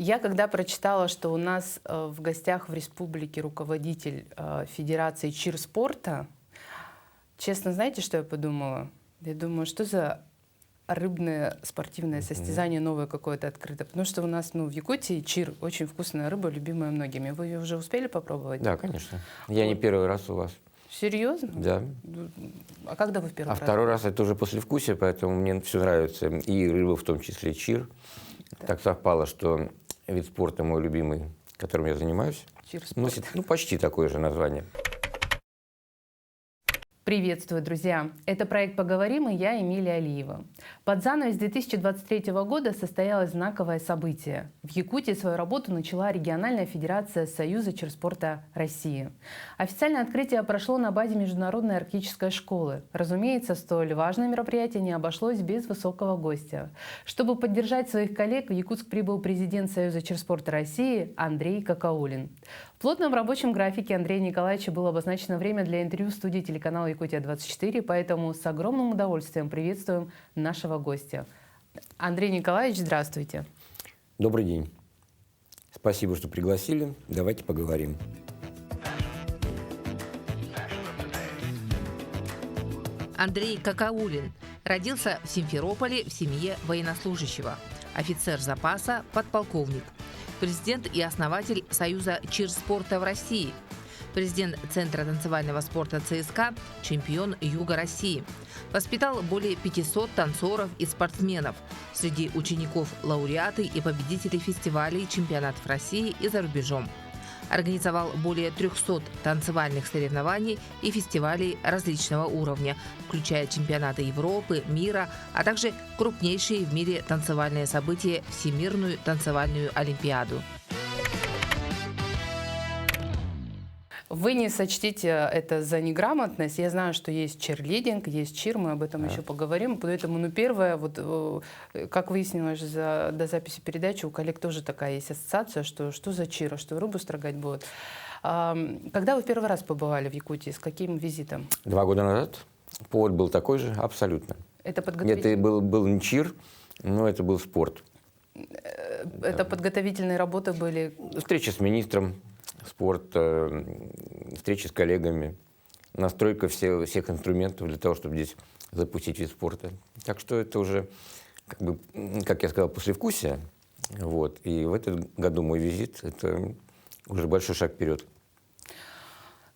Я когда прочитала, что у нас в гостях в республике руководитель Федерации чир-спорта, честно, знаете, что я подумала? Я думаю, что за рыбное спортивное состязание новое какое-то открыто. Потому что у нас в Якутии чир, очень вкусная рыба, любимая многими. Вы ее уже успели попробовать? Да, конечно. Я не первый раз у вас. Серьезно? Да. А когда вы в первый раз? Второй раз это уже послевкусие, поэтому мне все нравится. И рыба, в том числе чир. Да. Так совпало, что вид спорта мой любимый, которым я занимаюсь, Чир-спорт. носит почти такое же название. Приветствую, друзья! Это проект «Поговорим» и я, Эмилия Алиева. Под занавес 2023 года состоялось знаковое событие. В Якутии свою работу начала региональная федерация Союза чир-спорта России. Официальное открытие прошло на базе Международной арктической школы. Разумеется, столь важное мероприятие не обошлось без высокого гостя. Чтобы поддержать своих коллег, в Якутск прибыл президент Союза чир-спорта России Андрей Какаулин. В плотном рабочем графике Андрея Николаевича было обозначено время для интервью в студии телеканала «Якутия-24», поэтому с огромным удовольствием приветствуем нашего гостя. Андрей Николаевич, здравствуйте. Добрый день. Спасибо, что пригласили. Давайте поговорим. Андрей Какаулин родился в Симферополе в семье военнослужащего, офицер запаса, подполковник, президент и основатель Союза чир-спорта в России, президент Центра танцевального спорта ЦСКА, чемпион Юга России. Воспитал более 500 танцоров и спортсменов. Среди учеников лауреаты и победители фестивалей, чемпионатов России и за рубежом. Организовал более 300 танцевальных соревнований и фестивалей различного уровня, включая чемпионаты Европы, мира, а также крупнейшие в мире танцевальные события – Всемирную танцевальную олимпиаду. Вы не сочтите это за неграмотность. Я знаю, что есть чирлидинг, есть чир, мы об этом еще поговорим. Поэтому, первое, как выяснилось до записи передачи, у коллег тоже такая есть ассоциация, что за чир, что рыбу строгать будут. Когда вы в первый раз побывали в Якутии, с каким визитом? 2 года назад. Повод был такой же, абсолютно. Это Это был не чир, но это был спорт. Это подготовительные работы были? Встреча с министром спорта, встречи с коллегами, настройка всех инструментов для того, чтобы здесь запустить вид спорта. Так что это уже, как я сказал, послевкусие. И в этом году мой визит – это уже большой шаг вперед.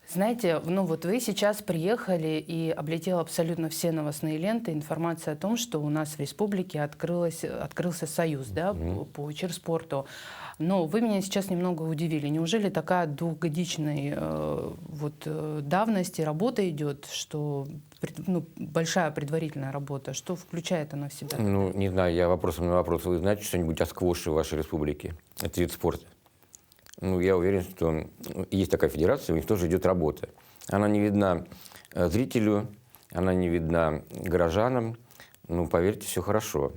Знаете, вы сейчас приехали и облетел абсолютно все новостные ленты. Информация о том, что у нас в республике открылся союз по чир-спорту. Но вы меня сейчас немного удивили. Неужели такая двухгодичной давности работа идет, что большая предварительная работа? Что включает она в себя? Не знаю, я вопросом на вопрос. Вы знаете что-нибудь о сквоше в вашей республике? Это вид спорта. Я уверен, что есть такая федерация, у них тоже идет работа. Она не видна зрителю, она не видна горожанам. Поверьте, все хорошо.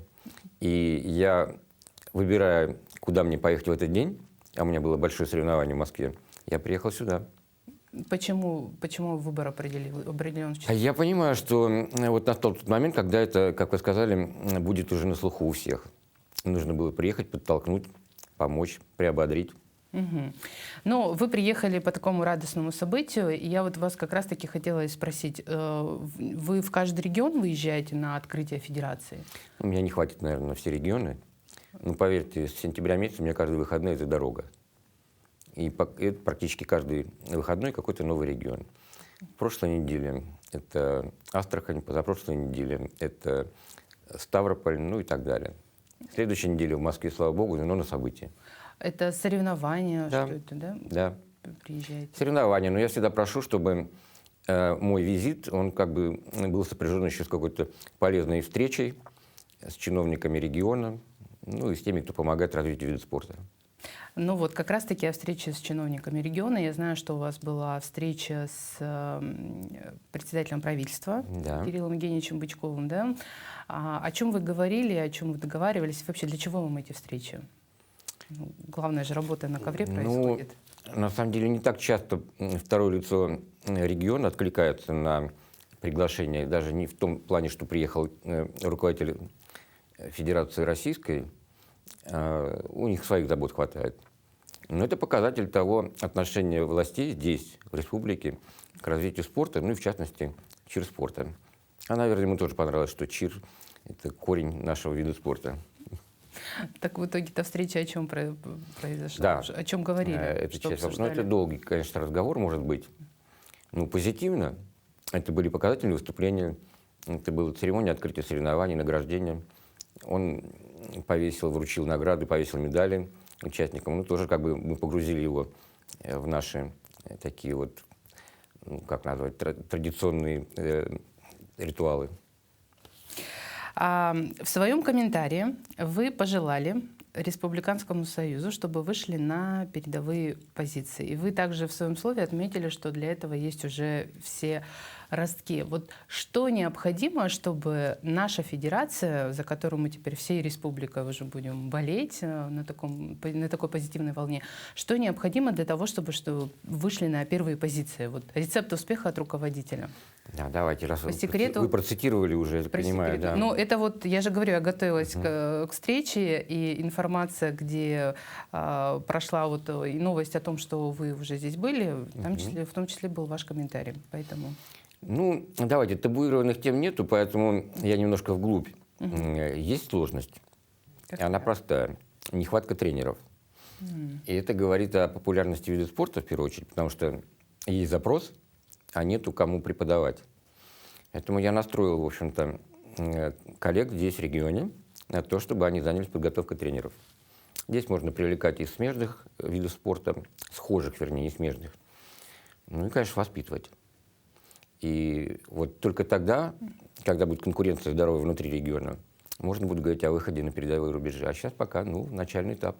И я, выбирая, куда мне поехать в этот день, а у меня было большое соревнование в Москве, я приехал сюда. Почему выбор определен? Я понимаю, что настал тот момент, когда это, как вы сказали, будет уже на слуху у всех. Нужно было приехать, подтолкнуть, помочь, приободрить. Угу. Вы приехали по такому радостному событию, и я вас как раз-таки хотела спросить, вы в каждый регион выезжаете на открытие федерации? У меня не хватит, наверное, на все регионы. Поверьте, с сентября месяца у меня каждый выходной – это дорога. И это практически каждый выходной какой-то новый регион. Прошлой неделе это Астрахань, позапрошлой неделе это Ставрополь, и так далее. Следующей неделе в Москве, слава богу, но на события. Это соревнования, да. что это, да? Да. Приезжаете. Соревнования, но я всегда прошу, чтобы мой визит, он был сопряжен еще с какой-то полезной встречей с чиновниками региона, и с теми, кто помогает развитию вида спорта. Как раз-таки о встрече с чиновниками региона. Я знаю, что у вас была встреча с председателем правительства Кириллом Евгеньевичем Бычковым. Да? О чем вы говорили, о чем вы договаривались? Вообще, для чего вам эти встречи? Главное же, работа на ковре происходит. На самом деле, не так часто второе лицо региона откликается на приглашение, даже не в том плане, что приехал руководитель Федерации Российской, у них своих забот хватает. Но это показатель того отношения властей здесь, в республике, к развитию спорта, ну и в частности чир-спорта. А, наверное, ему тоже понравилось, что чир – это корень нашего вида спорта. Так в итоге-то встреча о чем произошла? Да. О чем говорили? Это Что часть вопроса. Ну, обсуждали? это долгий, конечно, разговор может быть. Ну, позитивно. Это были показательные выступления. Это была церемония открытия соревнований, награждения. Он повесил, вручил награды, повесил медали участникам. Ну, тоже как бы мы погрузили его в наши такие вот, ну, как назвать, традиционные ритуалы. В своем комментарии вы пожелали Республиканскому союзу, чтобы вышли на передовые позиции. И вы также в своем слове отметили, что для этого есть уже все ростки. Вот что необходимо, чтобы наша федерация, за которую мы теперь всей республикой уже будем болеть на такой позитивной волне, что необходимо для того, чтобы вышли на первые позиции? Вот рецепт успеха от руководителя. Да, давайте, раз По секрету, вы процитировали уже, я понимаю. Да. Ну, это вот, я же говорю, я готовилась к встрече, и информация, где прошла вот и новость о том, что вы уже здесь были, в том числе был ваш комментарий, поэтому... Ну, давайте, табуированных тем нету, поэтому я немножко вглубь. Есть сложность, она простая, нехватка тренеров. И это говорит о популярности вида спорта, в первую очередь, потому что есть запрос, а нету кому преподавать. Поэтому я настроил, в общем-то, коллег здесь, в регионе, на то, чтобы они занялись подготовкой тренеров. Здесь можно привлекать из смежных видов спорта, схожих, вернее, не смежных. Ну и, конечно, воспитывать. И вот только тогда, когда будет конкуренция здоровая внутри региона, можно будет говорить о выходе на передовые рубежи. А сейчас пока, ну, начальный этап.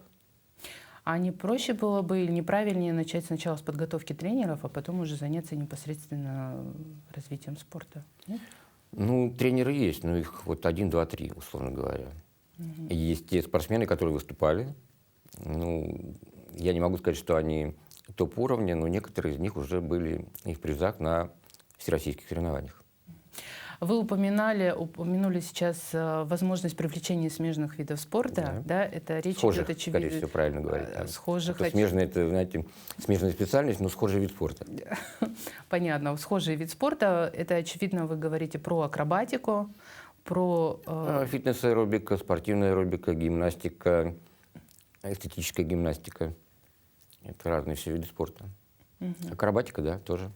А не проще было бы или неправильнее начать сначала с подготовки тренеров, а потом уже заняться непосредственно развитием спорта? Нет? Ну, тренеры есть, но их вот 1, 2, 3, условно говоря. И есть те спортсмены, которые выступали. Ну, я не могу сказать, что они топ-уровня, но некоторые из них уже были и в призах на всероссийских соревнованиях. Вы упомянули сейчас возможность привлечения смежных видов спорта. Да. Это речь схожих, идет, очевидно, скорее всего, правильно говорить. Схожих. Смежные, это, знаете, смежная специальность, но схожий вид спорта. Понятно. Схожий вид спорта, это, очевидно, вы говорите про акробатику, про... Фитнес-аэробика, спортивная аэробика, гимнастика, эстетическая гимнастика. Это разные все виды спорта. Акробатика, да, тоже.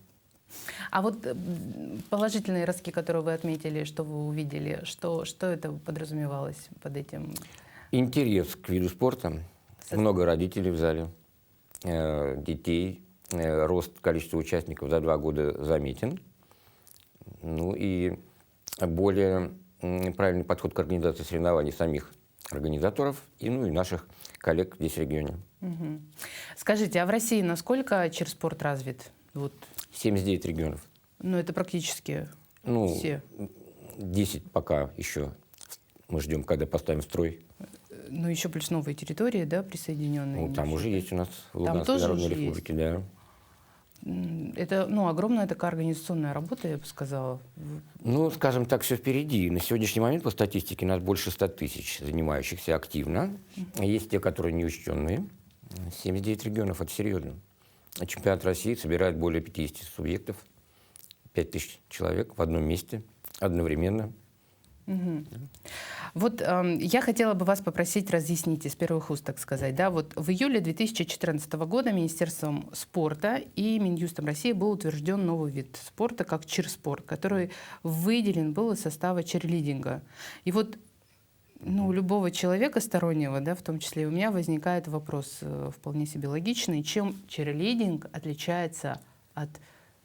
А вот положительные ростки, которые вы отметили, что вы увидели, что это подразумевалось под этим? Интерес к виду спорта. Много родителей в зале, детей. Рост количества участников за 2 года заметен. Ну и более правильный подход к организации соревнований самих организаторов и наших коллег здесь в регионе. Скажите, а в России насколько чирспорт развит? Вот. 79 регионов. Ну, это практически все. 10 пока еще. Мы ждем, когда поставим в строй. Ну, еще плюс новые территории, да, присоединенные? Ну, там уже есть у нас в Луганской Народной Республике, да. Это, огромная такая организационная работа, я бы сказала. Ну, скажем так, все впереди. На сегодняшний момент по статистике у нас больше 100 тысяч занимающихся активно. Есть те, которые неучтенные. 79 регионов, это серьезно. Чемпионат России собирает более 50 субъектов, 5000 человек в одном месте одновременно. Вот я хотела бы вас попросить разъяснить из первых уст, так сказать. Да, вот в июле 2014 года Министерством спорта и Минюстом России был утвержден новый вид спорта, как чирспорт, который выделен был из состава чирлидинга. И вот у любого человека стороннего, да, в том числе и у меня, возникает вопрос вполне себе логичный. Чем чирлидинг отличается от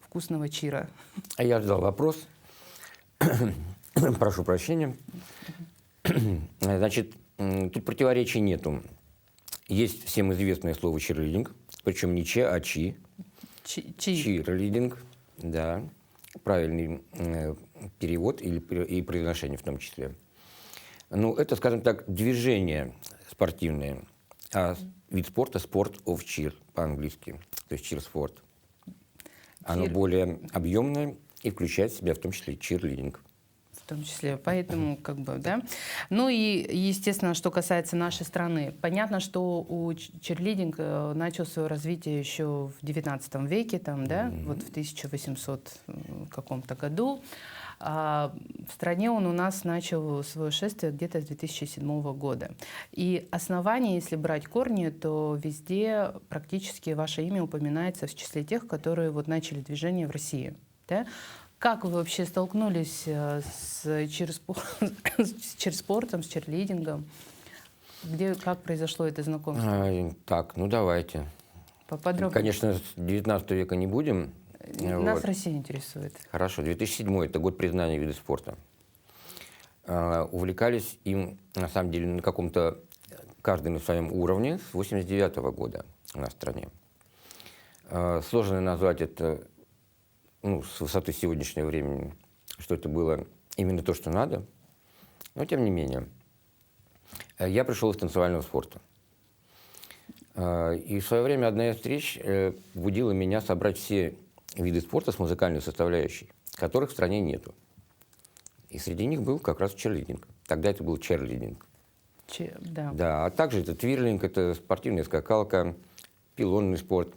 вкусного чира? А я ждал вопрос. Прошу прощения. Значит, тут противоречий нету. Есть всем известное слово чирлидинг, причем не че, а чи. Чирлидинг, да. Правильный перевод и произношение в том числе. Ну, это, скажем так, движение спортивное, а вид спорта – sport of cheer по-английски, то есть чир-спорт. Оно более объемное и включает в себя в том числе чирлидинг. в том числе. Поэтому, как бы, да. Ну и, естественно, что касается нашей страны. Понятно, что черлидинг начал свое развитие еще в 19 веке, там, да, вот в 1800 каком-то году. А в стране он у нас начал свое шествие где-то с 2007 года. И основание, если брать корни, то везде практически ваше имя упоминается в числе тех, которые вот начали движение в России. Да? Как вы вообще столкнулись с чирспортом, с черлидингом? Как произошло это знакомство? Так, ну давайте. Поподробнее. Конечно, с 19 века не будем. Нас Россия интересует. Хорошо, 2007 – это год признания вида спорта. Увлекались им, на самом деле, на каком-то, каждый на своем уровне, с 89 года у нас в стране. Сложно назвать это, ну, с высоты сегодняшнего времени, что это было именно то, что надо, но тем не менее. Я пришел из танцевального спорта. И в свое время одна из встреч побудила меня собрать все виды спорта с музыкальной составляющей, которых в стране нету. И среди них был как раз черлидинг. Тогда это был черлидинг. Да. Да, а также это твирлинг, это спортивная скакалка, пилонный спорт.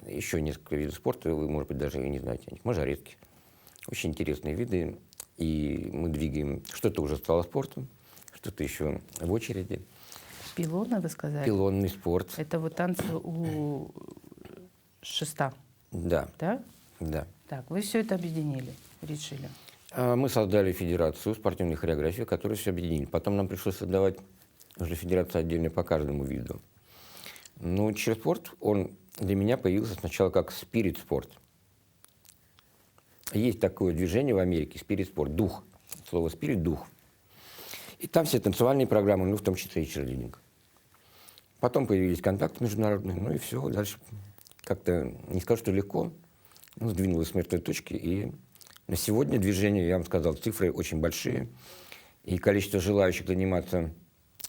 Еще несколько видов спорта, вы, может быть, даже и не знаете о них. Мажоретки. Очень интересные виды. И мы двигаем. Что-то уже стало спортом, что-то еще в очереди. Пилоны, вы сказали? Пилонный спорт. Это вот танцы у шеста. Да. Да? Да. Так, вы все это объединили, решили. Мы создали федерацию спортивной хореографии, которую все объединили. Потом нам пришлось создавать уже федерацию отдельно по каждому виду. Но чирспорт, он для меня появился сначала как спирит-спорт. Есть такое движение в Америке, спирит-спорт, дух. Слово спирит – дух. И там все танцевальные программы, ну, в том числе и черлидинг. Потом появились контакты международные, ну и все, дальше как-то, не скажу, что легко, но сдвинулось с мертвой точки. И на сегодня движение, я вам сказал, цифры очень большие. И количество желающих заниматься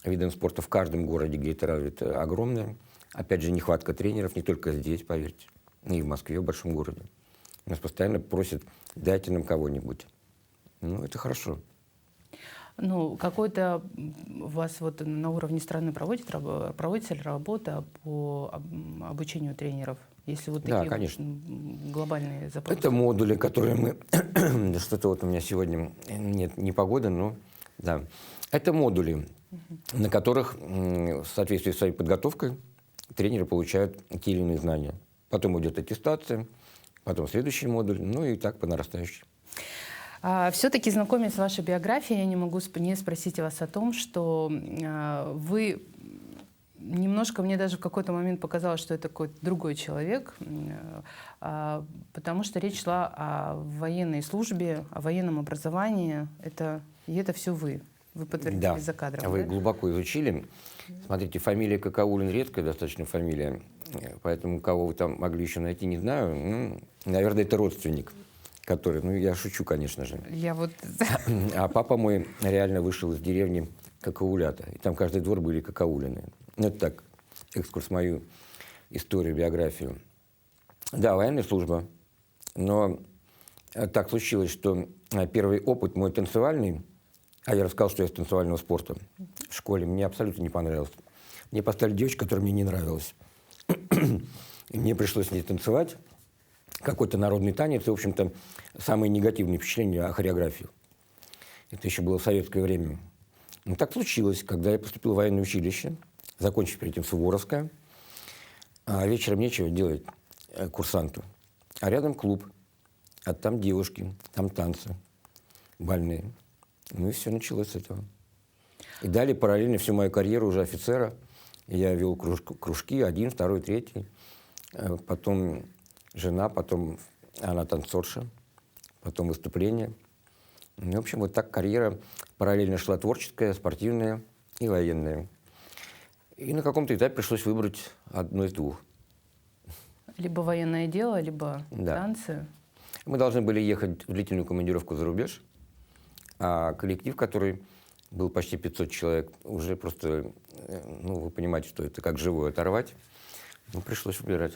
видом спорта в каждом городе, где это развито, огромное. Опять же, нехватка тренеров, не только здесь, поверьте, и в Москве, в большом городе. Нас постоянно просят, дайте нам кого-нибудь. Ну, это хорошо. Ну, какой-то у вас вот на уровне страны проводится ли работа по обучению тренеров? Если вот Да, такие конечно. Вот глобальные запросы. Это модули, которые мы... Что-то вот у меня сегодня... Нет, не погода, но... Да. Это модули, на которых в соответствии с своей подготовкой тренеры получают те или иные знания. Потом идет аттестация, потом следующий модуль, ну и так по нарастающей. Все-таки, знакомясь с вашей биографией, я не могу не спросить вас о том, что вы немножко, мне даже в какой-то момент показалось, что это какой-то другой человек, потому что речь шла о военной службе, о военном образовании. И это все вы. Вы подтвердили, да, за кадром. Вы да? глубоко изучили. Смотрите, фамилия Какаулин редкая достаточно фамилия, поэтому кого вы там могли еще найти, не знаю. Ну, наверное, это родственник. Который, ну, я шучу, конечно же. Я вот... А папа мой реально вышел из деревни Какаулята. И там каждый двор были какаулины. Ну, это так, экскурс в мою историю, биографию. Да, военная служба. Но так случилось, что первый опыт мой танцевальный, а я рассказал, что я из танцевального спорта в школе, мне абсолютно не понравилось. Мне поставили девочку, которая мне не нравилась. И мне пришлось с ней танцевать. Какой-то народный танец, и, в общем-то, самые негативные впечатления о хореографии. Это еще было в советское время. Но так случилось, когда я поступил в военное училище, закончив перед этим Суворовское, а вечером нечего делать курсанту. А рядом клуб, а там девушки, там танцы бальные. Ну и все началось с этого. И далее параллельно всю мою карьеру уже офицера. Я вел кружки, 1, 2, 3. Потом... жена, потом она танцорша, потом выступление. Ну, в общем, вот так карьера параллельно шла творческая, спортивная и военная. И на каком-то этапе пришлось выбрать одно из двух. Либо военное дело, либо танцы. Мы должны были ехать в длительную командировку за рубеж, а коллектив, который был почти 500 человек, уже просто, ну, вы понимаете, что это как живое оторвать. Ну, пришлось выбирать.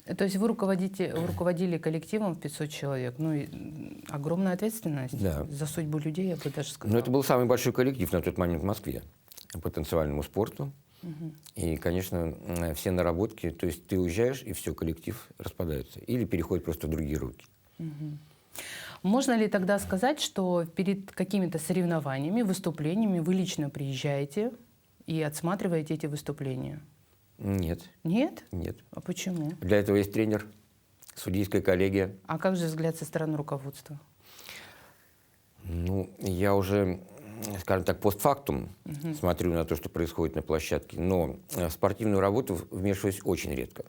То есть вы руководили коллективом в 500 человек. Ну, и огромная ответственность Да. за судьбу людей, я бы даже сказала. Но это был самый большой коллектив на тот момент в Москве по танцевальному спорту. И, конечно, все наработки, то есть ты уезжаешь, и все, коллектив распадается. Или переходит просто в другие руки. Можно ли тогда сказать, что перед какими-то соревнованиями, выступлениями вы лично приезжаете и отсматриваете эти выступления? Нет, Нет? нет. А почему? Для этого есть тренер, судейская коллегия. А как же взгляд со стороны руководства? Ну, я уже, скажем так, постфактум смотрю на то, что происходит на площадке, но в спортивную работу вмешиваюсь очень редко.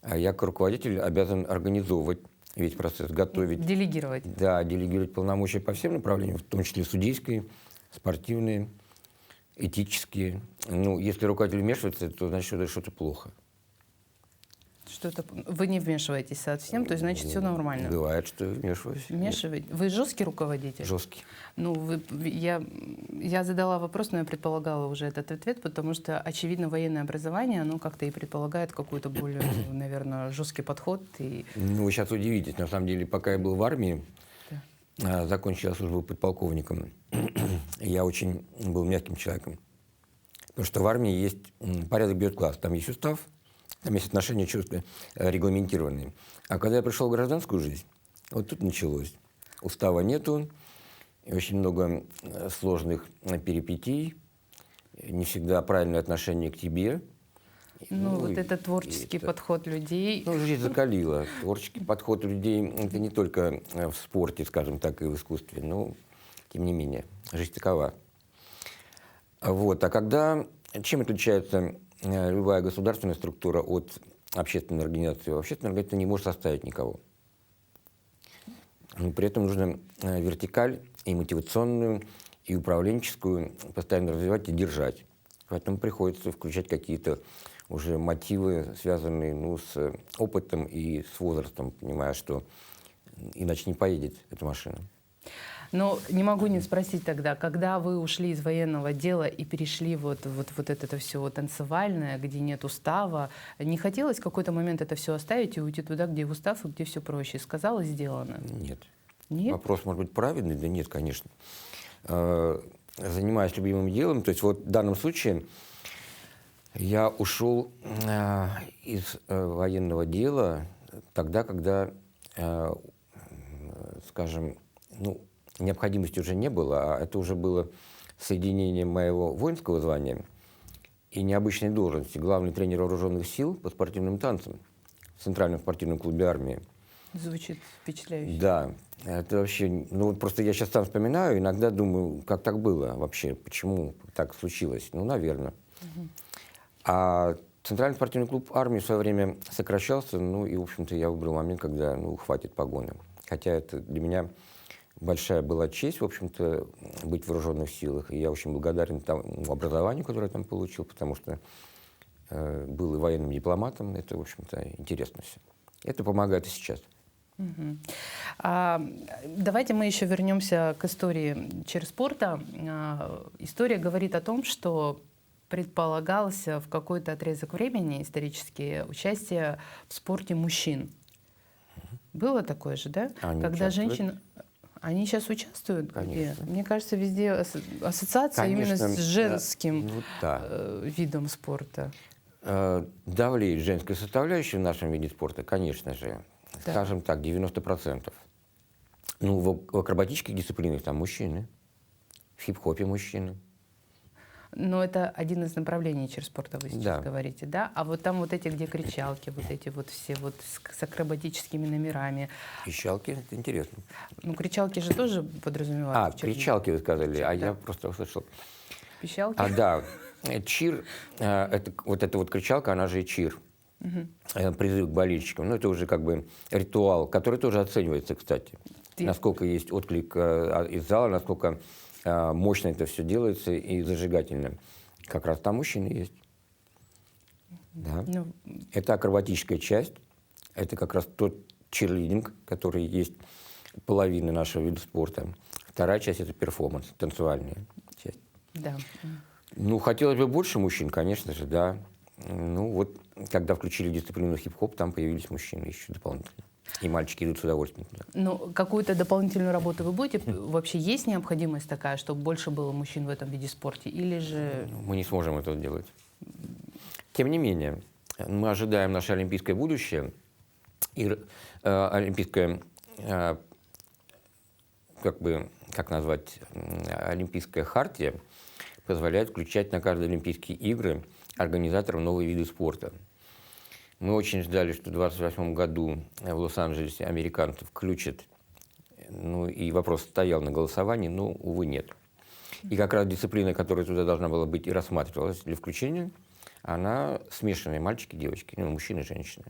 А я, как руководитель, обязан организовывать весь процесс, готовить. Делегировать. Да, делегировать полномочия по всем направлениям, в том числе судейской, спортивные, этические. Ну, если руководитель вмешивается, то значит, это что-то плохо. Что-то... Вы не вмешиваетесь совсем, то есть, значит, все нормально. Бывает, что вмешиваюсь. Вмешиваете? Вы жесткий руководитель? Жесткий. Ну, я задала вопрос, но я предполагала уже этот ответ, потому что, очевидно, военное образование, оно как-то и предполагает какой-то более, наверное, жесткий подход. И... Ну, вы сейчас удивитесь. На самом деле, пока я был в армии, закончил службу подполковником, я очень был мягким человеком. Потому что в армии есть порядок бьет-класс. Там есть устав, там есть отношения четко регламентированные. А когда я пришел в гражданскую жизнь, вот тут началось. Устава нету, и очень много сложных перипетий, не всегда правильное отношение к тебе. Ну, вот это творческий подход людей. Ну, жизнь закалила. Творческий подход людей – это не только в спорте, скажем так, и в искусстве, но, тем не менее, жизнь такова. Вот. А когда… Чем отличается любая государственная структура от общественной организации? Общественная организация не может составить никого. Но при этом нужно вертикаль и мотивационную, и управленческую постоянно развивать и держать. Поэтому приходится включать какие-то уже мотивы, связанные с опытом и с возрастом, понимая, что иначе не поедет эта машина. Но не могу не спросить тогда, когда вы ушли из военного дела и перешли вот это все танцевальное, где нет устава, не хотелось в какой-то момент это все оставить и уйти туда, где устав и где все проще? Сказала, сделано? Нет. Нет? Вопрос может быть правильный? Да нет, конечно. Занимаясь любимым делом, то есть вот в данном случае я ушел из военного дела тогда, когда, скажем, необходимости уже не было, а это уже было соединение моего воинского звания и необычной должности. Главный тренер вооруженных сил по спортивным танцам в Центральном спортивном клубе армии. Звучит впечатляюще. Да, это вообще, просто я сейчас сам вспоминаю, иногда думаю, как так было вообще, почему так случилось. Наверное. А Центральный спортивный клуб армии в свое время сокращался, и, в общем-то, я выбрал момент, когда, хватит погоны. Хотя это для меня большая была честь, в общем-то, быть в вооруженных силах. И я очень благодарен тому образованию, которое я там получил, потому что был и военным дипломатом. Это, в общем-то, интересно все. Это помогает и сейчас. Давайте мы еще вернемся к истории Черспорта. История говорит о том, что предполагалось в какой-то отрезок времени исторически участие в спорте мужчин. Было такое же, да? Они когда участвуют? женщины... Они сейчас участвуют? Конечно. Мне кажется, везде ассоциация именно с женским видом спорта. Давлеет женская составляющая в нашем виде спорта, конечно же. Да. Скажем так, 90%. В акробатических дисциплинах там мужчины, в хип-хопе мужчины. Но это один из направлений Черспорта, вы сейчас Да. говорите, да? А вот там вот эти, где кричалки, вот эти вот все вот с акробатическими номерами. Кричалки, это интересно. Кричалки же тоже подразумевают. Кричалки вы сказали, Да. я просто услышал. Пищалки? Да, чир, эта кричалка, она же и чир. Призыв к болельщикам. Это уже как бы ритуал, который тоже оценивается, кстати. Насколько есть отклик из зала, насколько мощно это все делается и зажигательно. Как раз там мужчины есть. Да. Это акробатическая часть. Это как раз тот чирлидинг, который есть половина нашего вида спорта. Вторая часть – это перформанс, танцевальная часть. Да. Хотелось бы больше мужчин, конечно же, да. Ну вот, когда включили дисциплину хип-хоп, там появились мужчины еще дополнительно. И мальчики идут с удовольствием туда. Ну, какую-то дополнительную работу вы будете? Вообще есть необходимость такая, чтобы больше было мужчин в этом виде спорта? Или же... Мы не сможем это делать. Тем не менее, мы ожидаем наше олимпийское будущее и олимпийское, как назвать, олимпийская хартия позволяет включать на каждые Олимпийские игры организаторам новые виды спорта. Мы очень ждали, что в 2028 году в Лос-Анджелесе американцев включат, ну и вопрос стоял на голосовании, но, увы, нет. И как раз дисциплина, которая туда должна была быть и рассматривалась для включения, она смешанная, мальчики, девочки, ну, мужчины и женщины.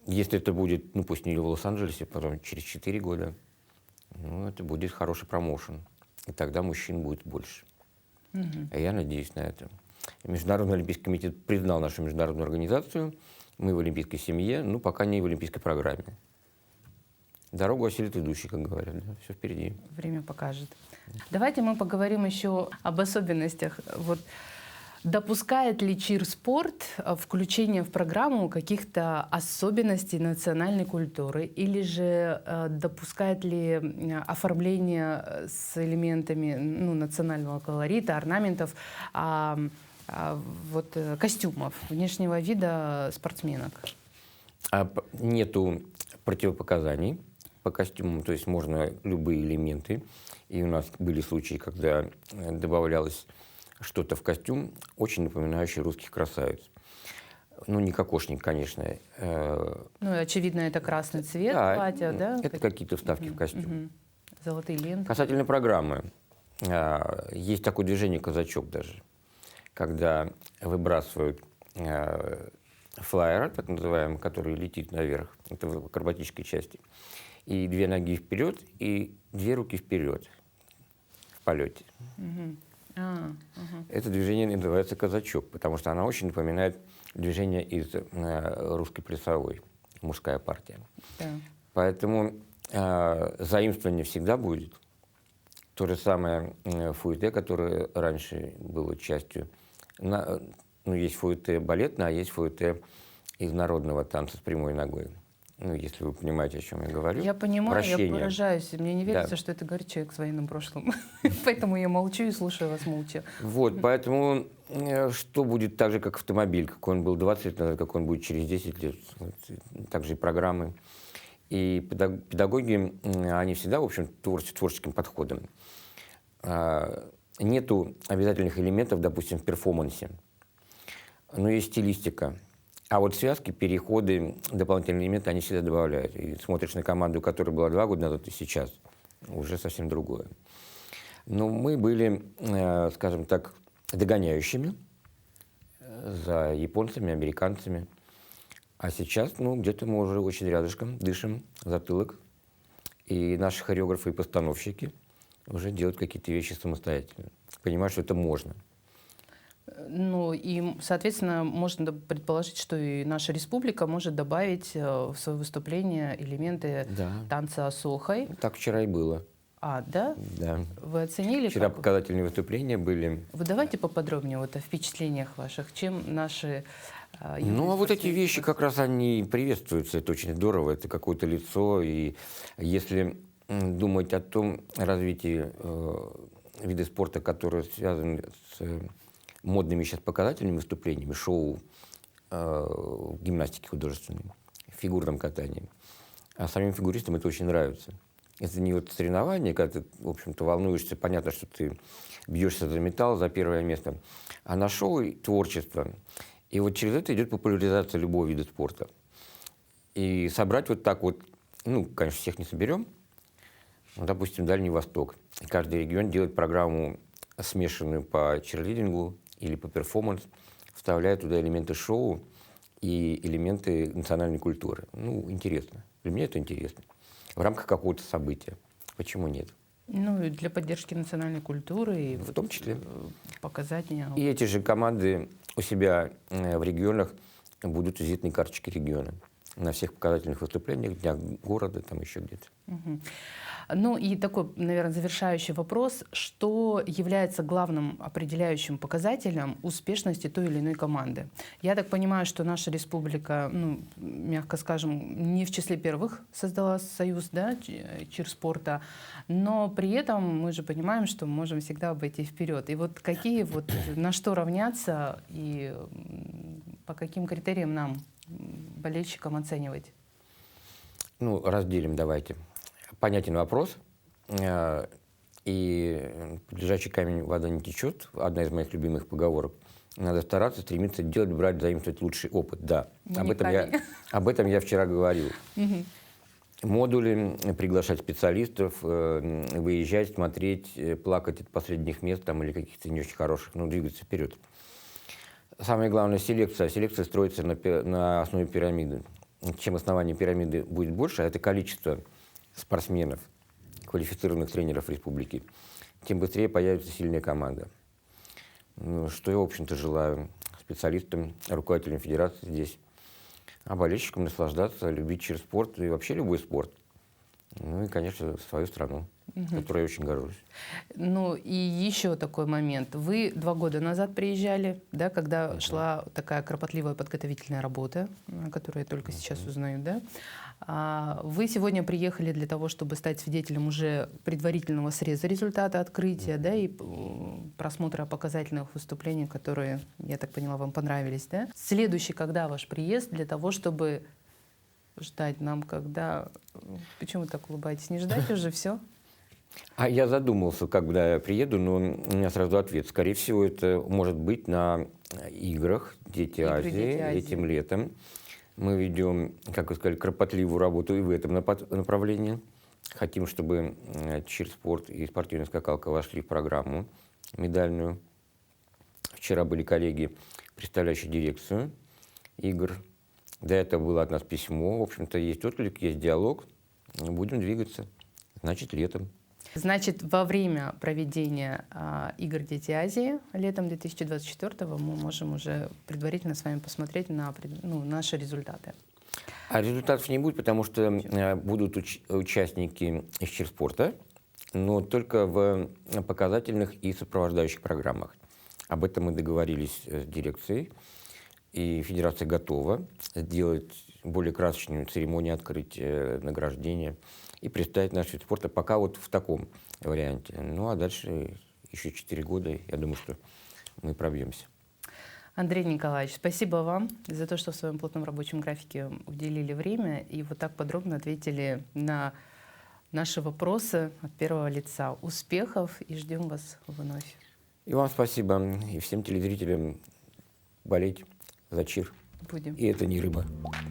Если это будет, ну пусть не в Лос-Анджелесе, потом через 4 года, ну это будет хороший промоушен. И тогда мужчин будет больше. А я надеюсь на это. Международный олимпийский комитет признал нашу международную организацию. Мы в олимпийской семье, ну пока не в олимпийской программе. Дорогу осилит идущий, как говорят. Да? Все впереди. Время покажет. Давайте мы поговорим еще об особенностях. Вот, допускает ли чир-спорт включение в программу каких-то особенностей национальной культуры? Или же допускает ли оформление с элементами, ну, национального колорита, орнаментов, костюмов, внешнего вида спортсменок? Нету противопоказаний по костюмам, то есть можно любые элементы. И у нас были случаи, когда добавлялось что-то в костюм, очень напоминающий русских красавиц. Ну, не кокошник, конечно. Ну, очевидно, это красный цвет платья, да? Это какие-то вставки в костюм. Золотые ленты. Касательно программы. Есть такое движение «казачок» даже, когда выбрасывают флайер, так называемый, который летит наверх, это в акробатической части, и 2 ноги вперед, и 2 руки вперед в полете. Это движение называется «казачок», потому что она очень напоминает движение из русской плясовой, мужская партия. Да. Поэтому заимствование всегда будет. То же самое фуэте, которое раньше было частью. Ну, есть фуэте балетное, а есть фуэте из народного танца с прямой ногой. Ну, если вы понимаете, о чем я говорю. Я понимаю, Вращение. я поражаюсь. Мне не верится, Да. что это говорит человек с военным прошлым. Поэтому я молчу и слушаю вас молча. Вот, поэтому что будет так же, как автомобиль, какой он был 20 лет назад, как он будет через 10 лет. Вот, также и программы. И педагоги, они всегда, в общем, творческим подходом. Нету обязательных элементов, допустим, в перформансе. Но есть стилистика. А вот связки, переходы, дополнительные элементы, они всегда добавляют. И смотришь на команду, которая была 2 года назад, и сейчас уже совсем другое. Но мы были, скажем так, догоняющими за японцами, американцами. А сейчас, ну, где-то мы уже очень рядышком, дышим, затылок. И наши хореографы и постановщики уже делают какие-то вещи самостоятельно. Понимают, что это можно. Ну и, соответственно, можно предположить, что и наша республика может добавить в свое выступление элементы танца осохой. Так вчера и было. Да? Да. Вы оценили? Вчера как? показательные выступления были. Вы давайте поподробнее вот о впечатлениях ваших, чем наши... Ну, а вот эти вещи как раз они приветствуются, это очень здорово, это какое-то лицо, и если думать о том развитии вида спорта, которые связаны с модными сейчас показательными выступлениями, шоу, гимнастики художественной, фигурном катании, а самим фигуристам это очень нравится. Это не вот соревнование, когда ты, в общем-то, волнуешься, понятно, что ты бьешься за металл, за первое место, а на шоу и творчество. И вот через это идет популяризация любого вида спорта. И собрать вот так вот, ну, конечно, всех не соберем, но, допустим, Дальний Восток. Каждый регион делает программу, смешанную по чирлидингу или по перформанс, вставляет туда элементы шоу и элементы национальной культуры. Ну, интересно. Для меня это интересно. В рамках какого-то события. Почему нет? Ну, и для поддержки национальной культуры. И в том числе. Показать мне. И эти же команды у себя в регионах будут визитные карточки региона. на всех показательных выступлениях, днях города, там еще где-то. Мгм. Ну и такой, наверное, завершающий вопрос. Что является главным определяющим показателем успешности той или иной команды? Я так понимаю, что наша республика, ну, мягко скажем, не в числе первых создала союз, да, чирспорта, но при этом мы же понимаем, что мы можем всегда обойти вперед. И вот какие вот, на что равняться и по каким критериям нам, болельщикам, оценивать? Ну, разделим давайте. Понятен вопрос. И под лежачий камень вода не течет. Одна из моих любимых поговорок. Надо стараться, стремиться делать, брать, заимствовать лучший опыт. Да, об этом я вчера говорил. Модули, приглашать специалистов, выезжать, смотреть, плакать от последних мест там, или каких-то не очень хороших, но двигаться вперед. Самое главное — селекция. Селекция строится на основе пирамиды. Чем основание пирамиды будет больше, а это количество спортсменов, квалифицированных тренеров республики, тем быстрее появится сильная команда. Ну, что я, в общем-то, желаю специалистам, руководителям федерации здесь, а болельщикам наслаждаться, любить чирспорт и вообще любой спорт. Ну и, конечно, свою страну, которой я очень горжусь. Ну и еще такой момент. Вы 2 года назад приезжали, да, когда шла такая кропотливая подготовительная работа, о которой я только сейчас узнаю, да? Вы сегодня приехали для того, чтобы стать свидетелем уже предварительного среза результата открытия, да, и просмотра показательных выступлений, которые, я так поняла, вам понравились, да? Следующий, когда ваш приезд, для того, чтобы ждать нам, когда... Почему вы так улыбаетесь? Не ждать уже, все? А я задумался, когда я приеду, но у меня сразу ответ. Скорее всего, это может быть на играх «Дети Азии» этим летом. Мы ведем, как вы сказали, кропотливую работу и в этом направлении. Хотим, чтобы чирспорт и спортивная скакалка вошли в программу медальную. Вчера были коллеги, представляющие дирекцию игр. До этого было от нас письмо. В общем-то, есть отклик, есть диалог. Будем двигаться. Значит, летом. Значит, во время проведения игр «Дети Азии» летом 2024-го мы можем уже предварительно с вами посмотреть на наши результаты. А результатов не будет, потому что будут участники из чирспорта, но только в показательных и сопровождающих программах. Об этом мы договорились с дирекцией, и федерация готова сделать более красочную церемонию открытия, награждения и представить наш вид спорта пока вот в таком варианте. Ну а дальше еще 4 года, я думаю, что мы пробьемся. Андрей Николаевич, спасибо вам за то, что в своем плотном рабочем графике уделили время и вот так подробно ответили на наши вопросы от первого лица. Успехов и ждем вас вновь. И вам спасибо, и всем телезрителям болеть за чир. Будем. И это не рыба.